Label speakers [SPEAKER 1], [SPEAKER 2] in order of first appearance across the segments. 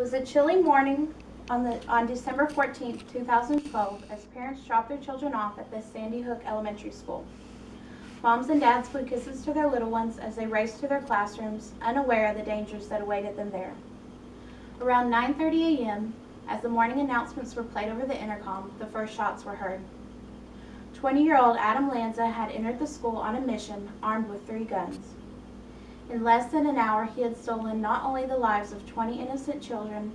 [SPEAKER 1] was a chilly morning on December 14th, 2012, as parents dropped their children off at the Sandy Hook Elementary School. Moms and dads blew kisses to their little ones as they raced to their classrooms, unaware of the dangers that awaited them there. Around 9:30 a.m., as the morning announcements were played over the intercom, the first shots were heard. 20-year-old Adam Lanza had entered the school on a mission, armed with 3 guns. In less than an hour, he had stolen not only the lives of 20 innocent children,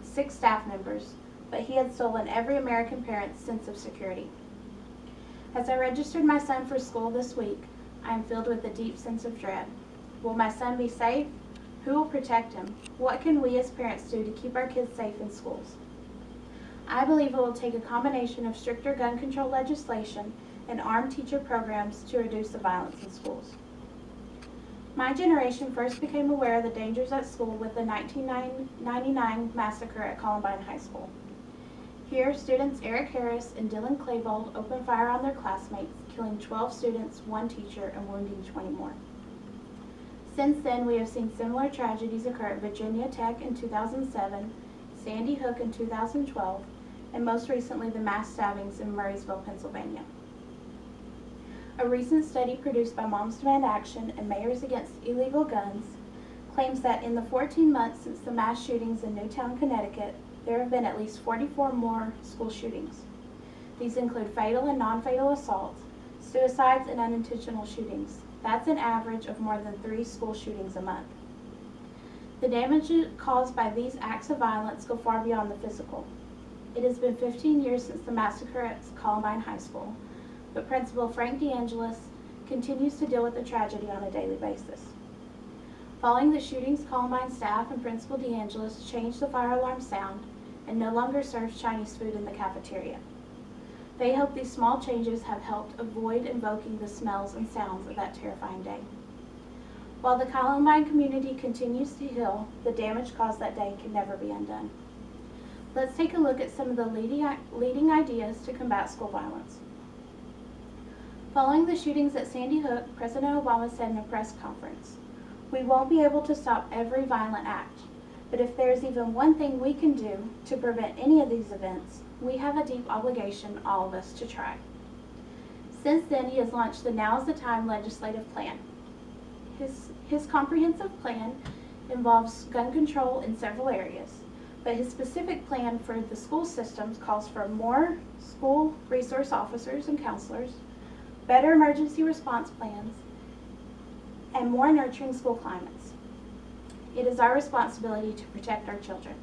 [SPEAKER 1] 6 staff members, but he had stolen every American parent's sense of security. As I registered my son for school this week, I am filled with a deep sense of dread. Will my son be safe? Who will protect him? What can we as parents do to keep our kids safe in schools? I believe it will take a combination of stricter gun control legislation and armed teacher programs to reduce the violence in schools. My generation first became aware of the dangers at school with the 1999 massacre at Columbine High School. Here, students Eric Harris and Dylan Klebold opened fire on their classmates, killing 12 students, 1 teacher, and wounding 20 more. Since then, we have seen similar tragedies occur at Virginia Tech in 2007, Sandy Hook in 2012, and most recently the mass stabbings in Murraysville, Pennsylvania. A recent study produced by Moms Demand Action and Mayors Against Illegal Guns claims that in the 14 months since the mass shootings in Newtown, Connecticut, there have been at least 44 more school shootings. These include fatal and non-fatal assaults, suicides, and unintentional shootings. That's an average of more than 3 school shootings a month. The damages caused by these acts of violence go far beyond the physical. It has been 15 years since the massacre at Columbine High School, but Principal Frank DeAngelis continues to deal with the tragedy on a daily basis. Following the shootings, Columbine staff and Principal DeAngelis changed the fire alarm sound and no longer serves Chinese food in the cafeteria. They hope these small changes have helped avoid invoking the smells and sounds of that terrifying day. While the Columbine community continues to heal, the damage caused that day can never be undone. Let's take a look at some of the leading ideas to combat school violence. Following the shootings at Sandy Hook, President Obama said in a press conference, "We won't be able to stop every violent act, but if there's even one thing we can do to prevent any of these events, we have a deep obligation, all of us, to try." Since then, he has launched the Now is the Time legislative plan. His comprehensive plan involves gun control in several areas, but his specific plan for the school systems calls for more school resource officers and counselors, better emergency response plans, and more nurturing school climates. It is our responsibility to protect our children.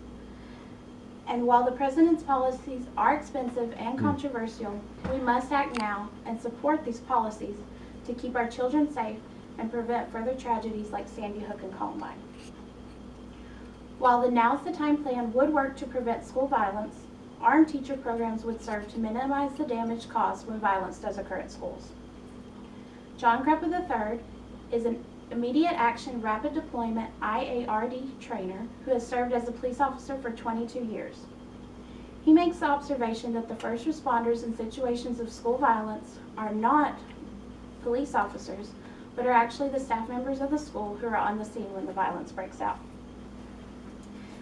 [SPEAKER 1] And while the President's policies are expensive and controversial, we must act now and support these policies to keep our children safe and prevent further tragedies like Sandy Hook and Columbine. While the Now's the Time plan would work to prevent school violence, armed teacher programs would serve to minimize the damage caused when violence does occur at schools. John Cruppa III is an immediate action rapid deployment IARD trainer who has served as a police officer for 22 years. He makes the observation that the first responders in situations of school violence are not police officers, but are actually the staff members of the school who are on the scene when the violence breaks out.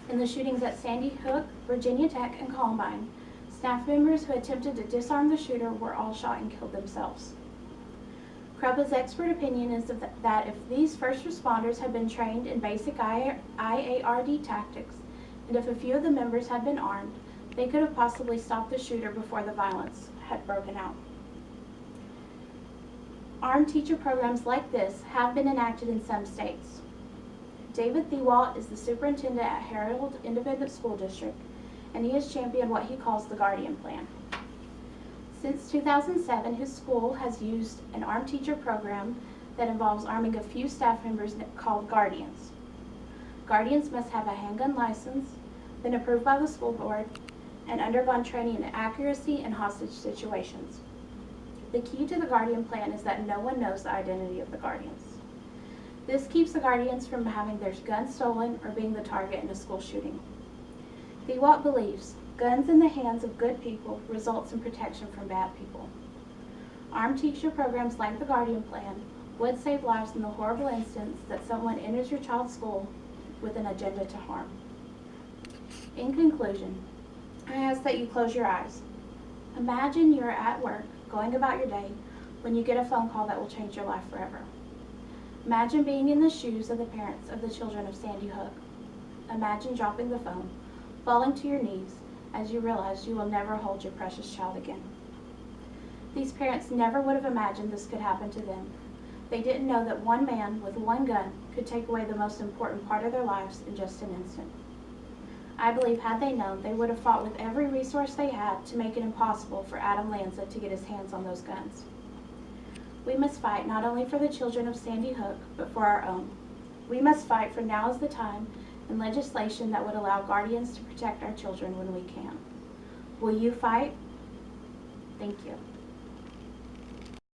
[SPEAKER 1] In the shootings at Sandy Hook, Virginia Tech, and Columbine, staff members who attempted to disarm the shooter were all shot and killed themselves. Cruppa's expert opinion is that if these first responders had been trained in basic IARD tactics, and if a few of the members had been armed, they could have possibly stopped the shooter before the violence had broken out. Armed teacher programs like this have been enacted in some states. David Thewalt is the superintendent at Harold Independent School District, and he has championed what he calls the Guardian Plan. Since 2007, his school has used an armed teacher program that involves arming a few staff members called Guardians. Guardians must have a handgun license, been approved by the school board, and undergone training in accuracy and hostage situations. The key to the Guardian Plan is that no one knows the identity of the Guardians. This keeps the Guardians from having their guns stolen or being the target in a school shooting. Thewalt believes guns in the hands of good people results in protection from bad people. Armed teacher programs like the Guardian Plan would save lives in the horrible instance that someone enters your child's school with an agenda to harm. In conclusion, I ask that you close your eyes. Imagine you're at work, going about your day, when you get a phone call that will change your life forever. Imagine being in the shoes of the parents of the children of Sandy Hook. Imagine dropping the phone, falling to your knees as you realize you will never hold your precious child again. These parents never would have imagined this could happen to them. They didn't know that one man with one gun could take away the most important part of their lives in just an instant. I believe had they known, they would have fought with every resource they had to make it impossible for Adam Lanza to get his hands on those guns. We must fight not only for the children of Sandy Hook, but for our own. We must fight for now is the time and legislation that would allow guardians to protect our children when we can. Will you fight? Thank you.